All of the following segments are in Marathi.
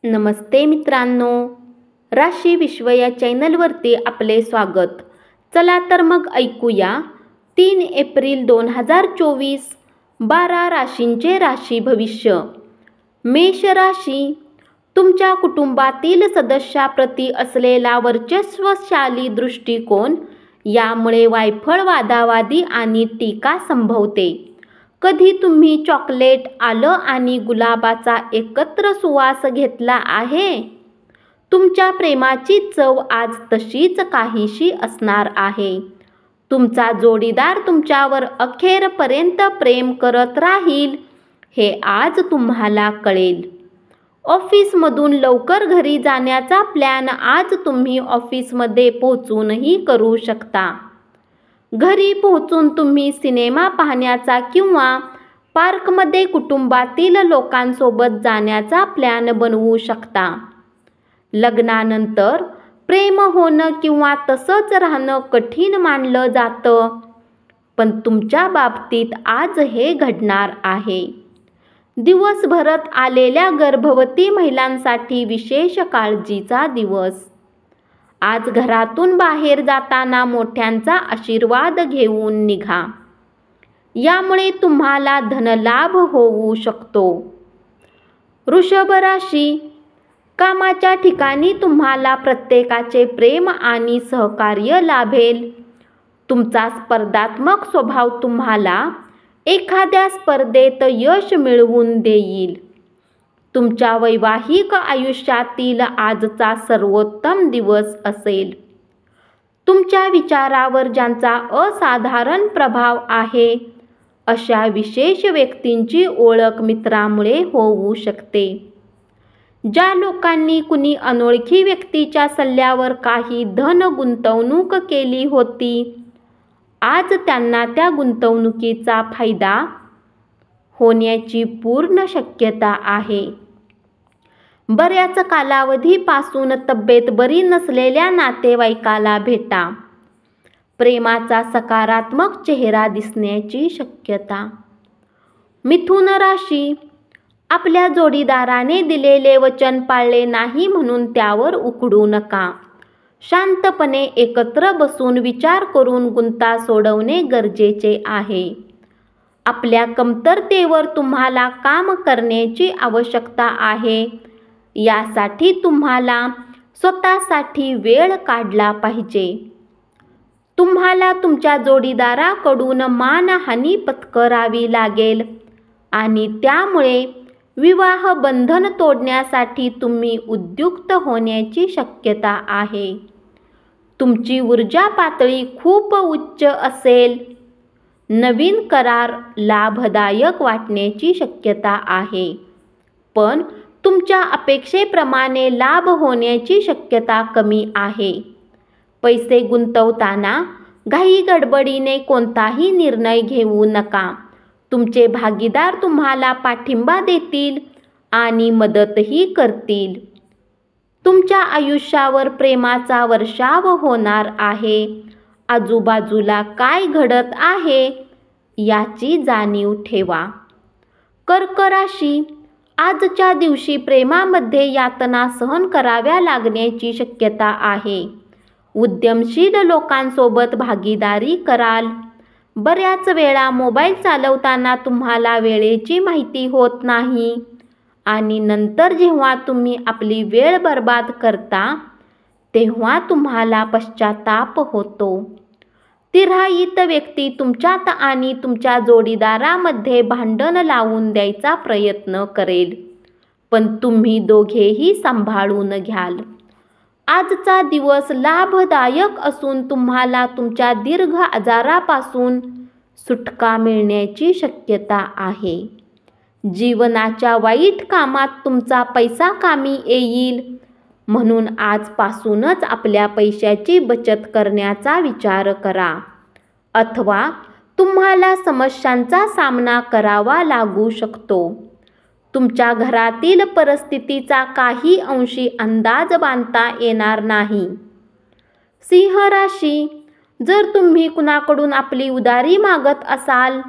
नमस्ते मित्रांनो, राशी विश्व या चॅनलवरती आपले स्वागत. चला तर मग ऐकूया 3 एप्रिल 2024 12 राशींचे राशी भविष्य. मेष राशी, तुमच्या कुटुंबातील सदस्याप्रती असलेला वर्चस्वशाली दृष्टिकोन यामुळे वायफळ वादावादी आणि टीका संभवते. कधी तुम्ही चॉकलेट, आलं आणि गुलाबाचा एकत्र सुवास घेतला आहे? तुमच्या प्रेमाची चव आज तशीच काहीशी असणार आहे. तुमचा जोडीदार तुमच्यावर अखेरपर्यंत प्रेम करत राहील हे आज तुम्हाला कळेल. ऑफिसमधून लवकर घरी जाण्याचा प्लॅन आज तुम्ही ऑफिसमध्ये पोहोचूनही करू शकता. घरी पोहोचून तुम्ही सिनेमा पाहण्याचा किंवा पार्कमध्ये कुटुंबातील लोकांसोबत जाण्याचा प्लॅन बनवू शकता. लग्नानंतर प्रेम होणं किंवा तसंच राहणं कठीण मानलं जातं, पण तुमच्या बाबतीत आज हे घडणार आहे. दिवसभरात आलेल्या गर्भवती महिलांसाठी विशेष काळजीचा दिवस. आज घरातून बाहेर जाताना मोठ्यांचा आशीर्वाद घेऊन निघा. यामुळे तुम्हाला धनलाभ होऊ शकतो. वृषभ राशी, कामाच्या ठिकाणी तुम्हाला प्रत्येकाचे प्रेम आणि सहकार्य लाभेल. तुमचा स्पर्धात्मक स्वभाव तुम्हाला एखाद्या स्पर्धेत यश मिळवून देईल. तुमच्या वैवाहिक आयुष्यातील आजचा सर्वोत्तम दिवस असेल. तुमच्या विचारावर ज्यांचा असाधारण प्रभाव आहे अशा विशेष व्यक्तींची ओळख मित्रामुळे होऊ शकते. ज्या लोकांनी कुणी अनोळखी व्यक्तीच्या सल्ल्यावर काही धन गुंतवणूक केली होती, आज त्यांना त्या गुंतवणुकीचा फायदा होण्याची पूर्ण शक्यता आहे. बऱ्याच कालावधीपासून तब्येत बरी नसलेल्या नातेवाईकाला भेटा. प्रेमाचा सकारात्मक चेहरा दिसण्याची शक्यता. मिथुन राशी, आपल्या जोडीदाराने दिलेले वचन पाळले नाही म्हणून त्यावर उकडू नका. शांतपणे एकत्र बसून विचार करून गुंता सोडवणे गरजेचे आहे. आपल्या कमतरतेवर तुम्हाला काम करण्याची आवश्यकता आहे. यासाठी तुम्हाला स्वतःसाठी वेळ काढला पाहिजे. तुम्हाला तुमच्या जोडीदाराकडून मानहानी पत्करावी लागेल आणि त्यामुळे विवाह बंधन तोडण्यासाठी तुम्ही उद्युक्त होण्याची शक्यता आहे. तुमची ऊर्जा पातळी खूप उच्च असेल. नवीन करार लाभदायक वाटण्याची शक्यता आहे, पण तुमच्या अपेक्षेप्रमाणे लाभ होण्याची शक्यता कमी आहे. पैसे गुंतवताना घाई गडबडीने कोणताही निर्णय घेऊ नका. तुमचे भागीदार तुम्हाला पाठिंबा देतील आणि मदतही करतील. तुमच्या आयुष्यावर प्रेमाचा वर्षाव होणार आहे. आजूबाजूला काय घडत आहे याची जाणीव ठेवा. कर्क राशी, आजच्या दिवशी प्रेमामध्ये यातना सहन कराव्या लागण्याची शक्यता आहे. उद्यमशील लोकांसोबत भागीदारी कराल. बऱ्याच वेळा मोबाईल चालवताना तुम्हाला वेळेची माहिती होत नाही आणि नंतर जेव्हा तुम्ही आपली वेळ बर्बाद करता तेव्हा तुम्हाला पश्चाताप होतो. तिराहित व्यक्ती तुमच्यात आणि तुमच्या जोडीदारामध्ये भांडण लावून द्यायचा प्रयत्न करेल, पण तुम्ही दोघेही सांभाळून घ्याल. आजचा दिवस लाभदायक असून तुम्हाला तुमच्या दीर्घ आजारापासून सुटका मिळण्याची शक्यता आहे. जीवनाच्या वाईट कामात तुमचा पैसा कामी येईल, म्हणून आजपासूनच आपल्या पैशाची बचत करण्याचा विचार करा, अथवा तुम्हाला समस्यांचा सामना करावा लागू शकतो. तुमच्या घरातील परिस्थितीचा काही अंशी अंदाज बांधता येणार नाही. सिंह राशी, जर तुम्ही कुणाकडून आपली उधारी मागत असाल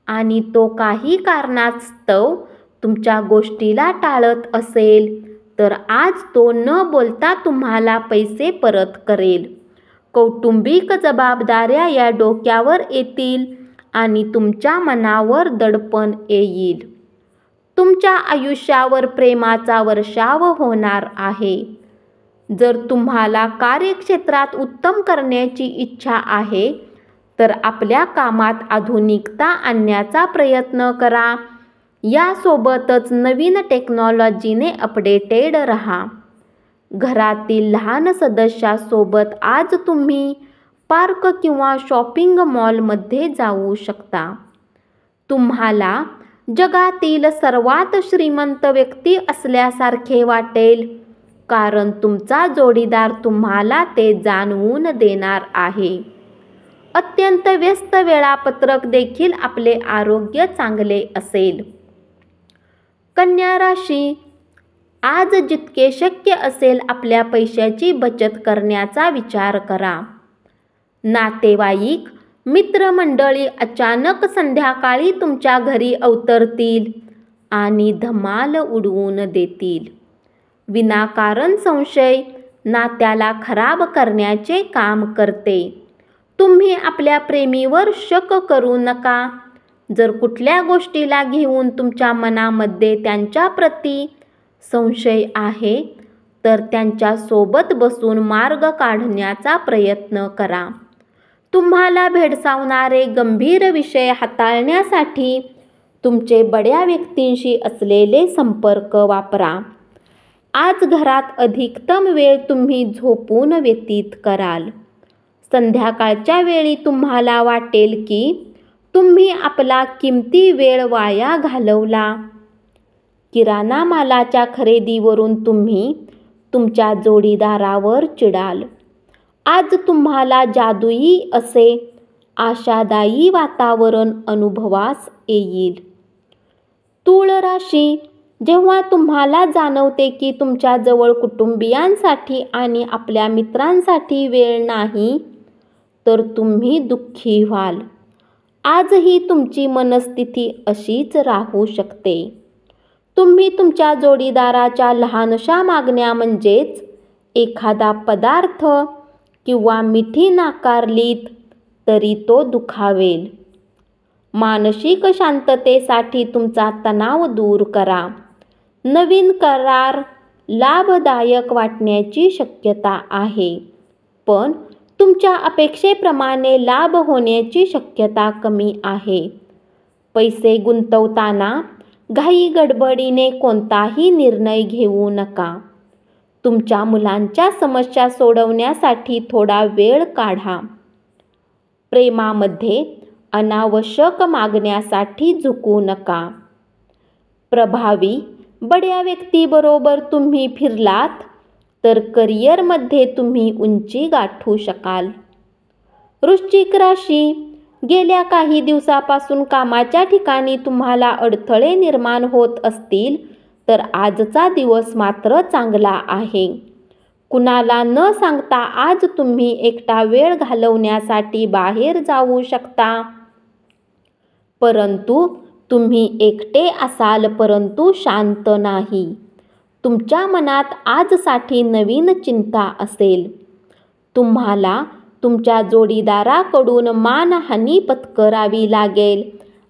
आणि तो काही कारणास्तव तुमच्या गोष्टीला टाळत असेल तर आज तो न बोलता तुम्हाला पैसे परत करेल. कौटुंबिक जबाबदाऱ्या या डोक्यावर येतील आणि तुमच्या मनावर दडपण येईल. तुमच्या आयुष्यावर प्रेमाचा वर्षाव होणार आहे. जर तुम्हाला कार्यक्षेत्रात उत्तम करण्याची इच्छा आहे तर आपल्या कामात आधुनिकता आणण्याचा प्रयत्न करा. यासोबतच नवीन टेक्नॉलॉजीने अपडेटेड राहा. घरातील लहान सदस्यासोबत आज तुम्ही पार्क किंवा शॉपिंग मॉलमध्ये जाऊ शकता. तुम्हाला जगातील सर्वात श्रीमंत व्यक्ती असल्यासारखे वाटेल, कारण तुमचा जोडीदार तुम्हाला ते जाणवून देणार आहे. अत्यंत व्यस्त वेळापत्रक देखील आपले आरोग्य चांगले असेल. कन्या राशी, आज जितके शक्य असेल आपल्या पैशाची बचत करण्याचा विचार करा. नातेवाईक, मित्रमंडळी अचानक संध्याकाळी तुमच्या घरी अवतरतील आणि धमाल उडवून देतील. विनाकारण संशय नात्याला खराब करण्याचे काम करते. तुम्ही आपल्या प्रेमीवर शक करू नका. जर कुठल्या गोष्टीला घेऊन तुमच्या मनामध्ये त्यांच्याप्रती संशय आहे तर त्यांच्यासोबत बसून मार्ग काढण्याचा प्रयत्न करा. तुम्हाला भेडसावणारे गंभीर विषय हाताळण्यासाठी तुमचे बड्या व्यक्तींशी असलेले संपर्क वापरा. आज घरात अधिकतम वेळ तुम्ही झोपून व्यतीत कराल. संध्याकाळच्या वेळी तुम्हाला वाटेल की तुम्ही आपला किमती वेळ वाया घालवला. किराणा मालाच्या खरेदीवरून तुम्ही तुमच्या जोडीदारावर चिडाल. आज तुम्हाला जादुई असे आशादायी वातावरण अनुभवास येईल. तूळ राशी, जेव्हा तुम्हाला जाणवते की तुमच्याजवळ कुटुंबियांसाठी आणि आपल्या मित्रांसाठी वेळ नाही तर तुम्ही दुःखी व्हाल. आजही तुमची मनस्थिती अशीच राहू शकते. तुम्ही तुमच्या जोडीदाराच्या लहानशा मागण्या म्हणजेच एखादा पदार्थ किंवा मिठी नाकारलीत तरी तो दुखावेल. मानसिक शांततेसाठी तुमचा तणाव दूर करा. नवीन करार लाभदायक वाटण्याची शक्यता आहे, पण तुमच्या अपेक्षेप्रमाणे लाभ होण्याची शक्यता कमी आहे. पैसे गुंतवताना घाई गडबडीने कोणताही निर्णय घेऊ नका. तुमच्या मुलांच्या समस्या सोडवण्यासाठी थोडा वेळ काढा. प्रेमामध्ये अनावश्यक मागण्यासाठी झुकू नका. प्रभावी बड्या व्यक्तीबरोबर तुम्ही फिरलात तर करिअरमध्ये तुम्ही उंची गाठू शकाल. वृश्चिक राशी, गेल्या काही दिवसापासून कामाच्या ठिकाणी तुम्हाला अडथळे निर्माण होत असतील तर आजचा दिवस मात्र चांगला आहे. कुणाला न सांगता आज तुम्ही एकटा वेळ घालवण्यासाठी बाहेर जाऊ शकता. परंतु तुम्ही एकटे असाल परंतु शांत नाही. तुमच्या मनात आजसाठी नवीन चिंता असेल. तुम्हाला तुमच्या जोडीदाराकडून मानहानी पत्करावी लागेल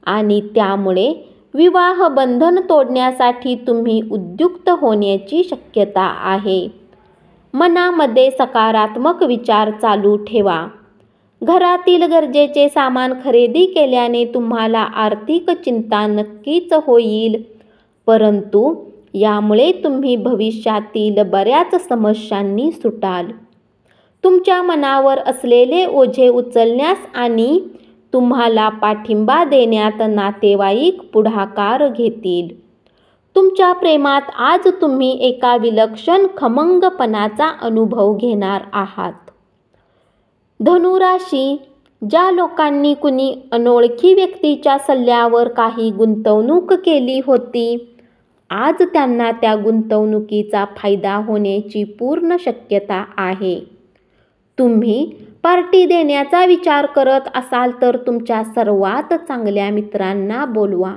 आणि त्यामुळे विवाह बंधन तोडण्यासाठी तुम्ही उद्युक्त होण्याची शक्यता आहे. मनामध्ये सकारात्मक विचार चालू ठेवा. घरातील गरजेचे सामान खरेदी केल्याने तुम्हाला आर्थिक चिंता नक्कीच होईल, परंतु यामुळे तुम्ही भविष्यातील बऱ्याच समस्यांनी सुटाल. तुमच्या मनावर असलेले ओझे उचलण्यास आणि तुम्हाला पाठिंबा देण्यात नातेवाईक पुढाकार घेतील. तुमच्या प्रेमात आज तुम्ही एका विलक्षण खमंगपणाचा अनुभव घेणार आहात. धनुराशी, ज्या लोकांनी कुणी अनोळखी व्यक्तीच्या सल्ल्यावर काही गुंतवणूक केली होती, आज त्यांना त्या गुंतवणुकीचा फायदा होण्याची पूर्ण शक्यता आहे. तुम्ही पार्टी देण्याचा विचार करत असाल तर तुमच्या सर्वात चांगल्या मित्रांना बोलवा.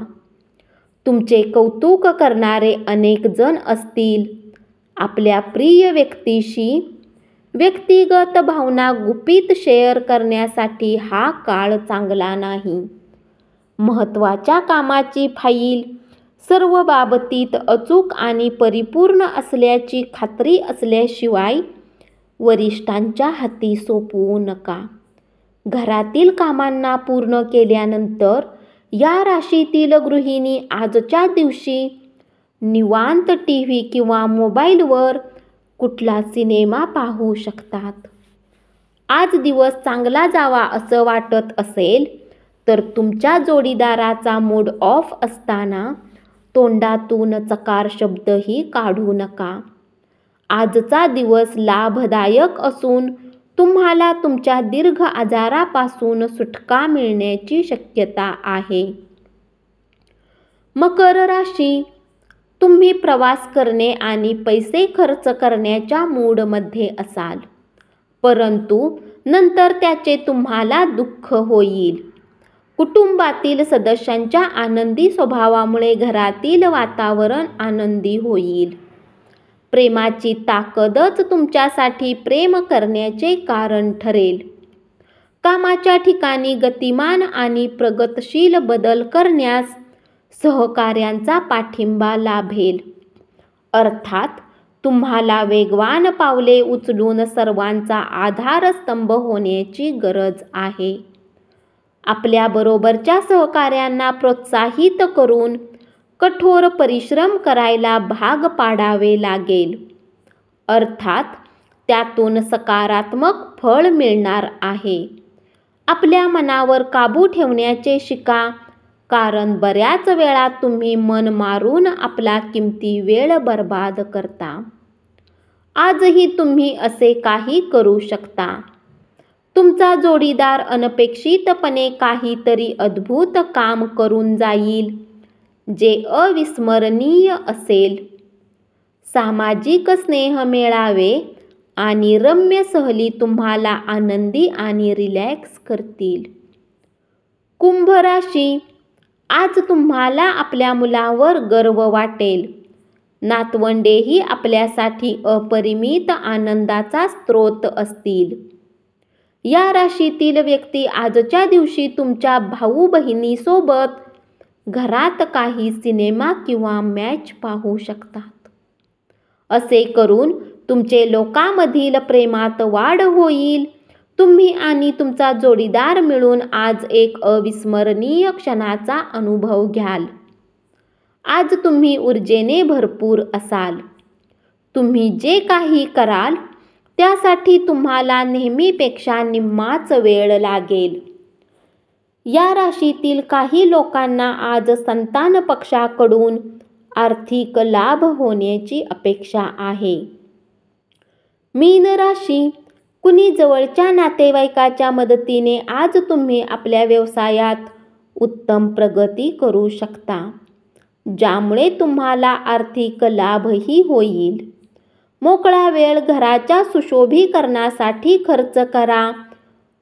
तुमचे कौतुक करणारे अनेक जण असतील. आपल्या प्रिय व्यक्तीशी व्यक्तिगत भावना गुपित शेअर करण्यासाठी हा काळ चांगला नाही. महत्त्वाच्या कामाची फाईल सर्व बाबतीत अचूक आणि परिपूर्ण असल्याची खात्री असल्याशिवाय वरिष्ठांच्या हाती सोपवू नका. घरातील कामांना पूर्ण केल्यानंतर या राशीतील गृहिणी आजच्या दिवशी निवांत टीव्ही किंवा मोबाईलवर कुठला सिनेमा पाहू शकतात. आज दिवस चांगला जावा असं वाटत असेल तर तुमच्या जोडीदाराचा मूड ऑफ असताना तोंडातून चकार शब्दही काढू नका. आजचा दिवस लाभदायक असून तुम्हाला तुमच्या दीर्घ आजारापासून सुटका मिळण्याची शक्यता आहे. मकर राशी, तुम्ही प्रवास करणे आणि पैसे खर्च करण्याच्या मूडमध्ये असाल, परंतु नंतर त्याचे तुम्हाला दुःख होईल. कुटुंबातील सदस्यांच्या आनंदी स्वभावामुळे घरातील वातावरण आनंदी होईल. प्रेमाची ताकदच तुमच्यासाठी प्रेम करण्याचे कारण ठरेल. कामाच्या ठिकाणी गतिमान आणि प्रगतशील बदल करण्यास सहकाऱ्यांचा पाठिंबा लाभेल. अर्थात तुम्हाला वेगवान पावले उचलून सर्वांचा आधारस्तंभ होण्याची गरज आहे. आपल्याबरोबरच्या सहकाऱ्यांना प्रोत्साहित करून कठोर परिश्रम करायला भाग पाडावे लागेल. अर्थात त्यातून सकारात्मक फळ मिळणार आहे. आपल्या मनावर काबू ठेवण्याचे शिका, कारण बऱ्याच वेळा तुम्ही मन मारून आपला किमती वेळ बर्बाद करता. आजही तुम्ही असे काही करू शकता. तुमचा जोडीदार अनपेक्षितपणे काहीतरी अद्भुत काम करून जाईल, जे अविस्मरणीय असेल. सामाजिक स्नेह मेळावे आणि रम्य सहली तुम्हाला आनंदी आणि रिलॅक्स करतील. कुंभ राशी, आज तुम्हाला आपल्या मुलावर गर्व वाटेल. नातवंडेही आपल्यासाठी अपरिमित आनंदाचा स्रोत असतील. या राशीतील व्यक्ती आजच्या दिवशी तुमच्या भाऊ बहिणीसोबत घरात काही सिनेमा किंवा मॅच पाहू शकतात. असे करून तुमचे लोकांमधील प्रेमात वाढ होईल. तुम्ही आणि तुमचा जोडीदार मिळून आज एक अविस्मरणीय क्षणाचा अनुभव घ्याल. आज तुम्ही ऊर्जेने भरपूर असाल. तुम्ही जे काही कराल त्यासाठी तुम्हाला नेहमीपेक्षा निम्माच वेळ लागेल. या राशीतील काही लोकांना आज संतान पक्षाकडून आर्थिक लाभ होण्याची अपेक्षा आहे. मीन राशी, कुणी जवळच्या नातेवाईकाच्या मदतीने आज तुम्ही आपल्या व्यवसायात उत्तम प्रगती करू शकता, ज्यामुळे तुम्हाला आर्थिक लाभही होईल. मोकळा वेळ घराच्या सुशोभीकरणासाठी खर्च करा.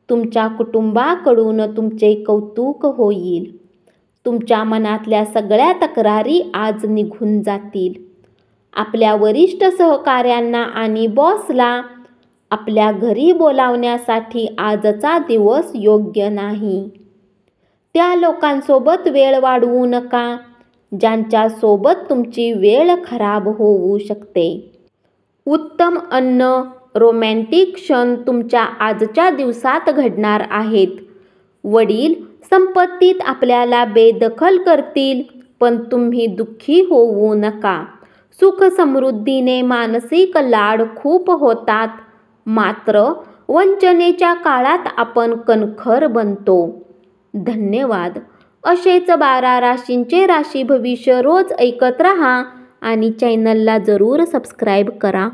तुमच्या कुटुंबाकडून तुमचे कौतुक होईल. तुमच्या मनातल्या सगळ्या तक्रारी आज निघून जातील. आपल्या वरिष्ठ सहकाऱ्यांना आणि बॉसला आपल्या घरी बोलावण्यासाठी आजचा दिवस योग्य नाही. त्या लोकांसोबत वेळ वाढवू नका, ज्यांच्यासोबत तुमची वेळ खराब होऊ शकते. उत्तम अन्न, रोमॅन्टिक क्षण तुमच्या आजच्या दिवसात घडणार आहेत. वडील संपत्तीत आपल्याला बेदखल करतील, पण तुम्ही दुःखी होऊ नका. सुख समृद्धीने मानसिक लाड खूप होतात, मात्र वंचनेच्या काळात आपण कणखर बनतो. धन्यवाद. असेच 12 राशींचे राशी भविष्य रोज ऐकत रहा आणि चॅनलला जरूर सबस्क्राईब करा.